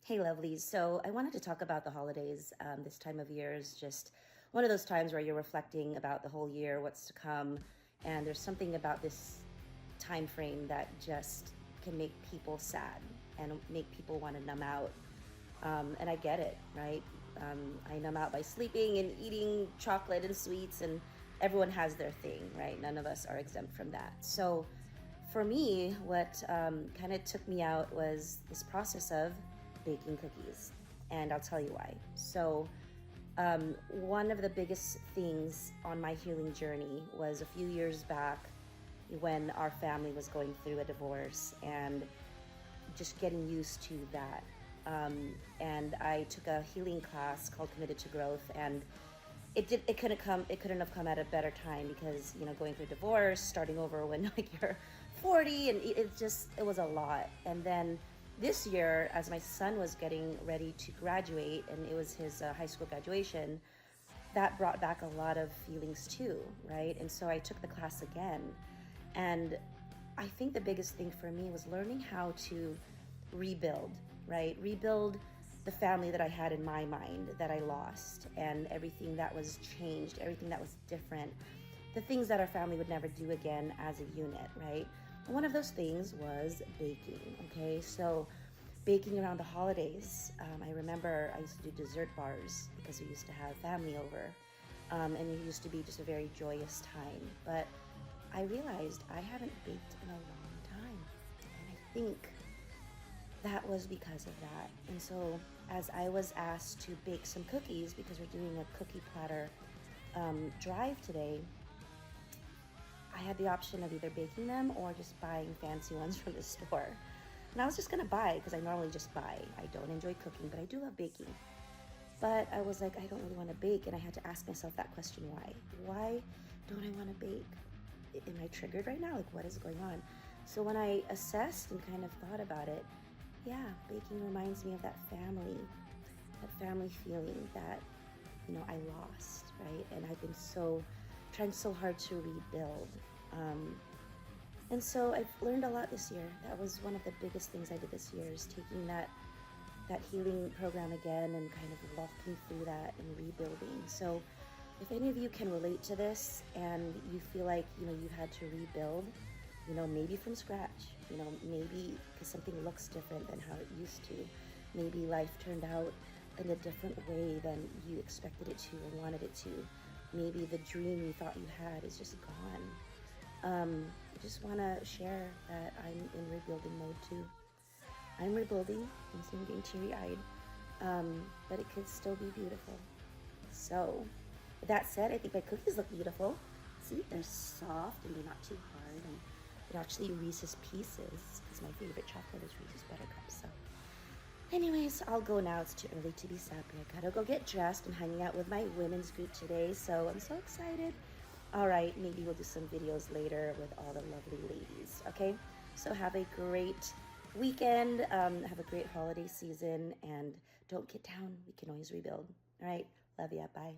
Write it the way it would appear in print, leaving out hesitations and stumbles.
Hey, lovelies. So I wanted to talk about the holidays. This time of year is just one of those times where you're reflecting about the whole year, what's to come, and there's something about this time frame that just can make people sad and make people want to numb out. And I get it, right? I numb out by sleeping and eating chocolate and sweets, and everyone has their thing, right? None of us are exempt from that. So for me, what kind of took me out was this process of baking cookies, and I'll tell you why. So, one of the biggest things on my healing journey was a few years back when our family was going through a divorce and just getting used to that. And I took a healing class called Committed to Growth, and it couldn't have come at a better time because going through divorce, starting over when like you're 40, and it was a lot. And then this year, as my son was getting ready to graduate, and it was his high school graduation, that brought back a lot of feelings too, right? And so I took the class again, and I think the biggest thing for me was learning how to rebuild, right? Rebuild the family that I had in my mind that I lost, and everything that was changed, everything that was different, the things that our family would never do again as a unit, right? One of those things was baking, okay? So baking around the holidays. I remember I used to do dessert bars because we used to have family over, and it used to be just a very joyous time. But I realized I haven't baked in a long time, and I think that was because of that. And so as I was asked to bake some cookies, because we're doing a cookie platter drive today, I had the option of either baking them or just buying fancy ones from the store. And I was just gonna buy, because I normally just buy. I don't enjoy cooking, but I do love baking. But I was like, I don't really want to bake, and I had to ask myself that question, why? Why don't I want to bake? Am I triggered right now? Like, what is going on? So when I assessed and kind of thought about it, yeah, baking reminds me of that family feeling that, I lost, right? And I've been trying so hard to rebuild. And so I've learned a lot this year. That was one of the biggest things I did this year, is taking that healing program again and kind of walking through that and rebuilding. So if any of you can relate to this and you feel like, you've had to rebuild, maybe from scratch, maybe because something looks different than how it used to. Maybe life turned out in a different way than you expected it to or wanted it to. Maybe the dream you thought you had is just gone. I just want to share that I'm in rebuilding mode too. I'm rebuilding. I'm getting teary-eyed, but it could still be beautiful. So, with that said, I think my cookies look beautiful. See, they're soft and they're not too hard, and they're actually Reese's Pieces, because my favorite chocolate is Reese's Buttercups. So, anyways, I'll go now. It's too early to be sappy. I gotta go get dressed. I'm hanging out with my women's group today, so I'm so excited. All right, maybe we'll do some videos later with all the lovely ladies, okay? So have a great weekend, have a great holiday season, and don't get down. We can always rebuild. All right, love ya, bye.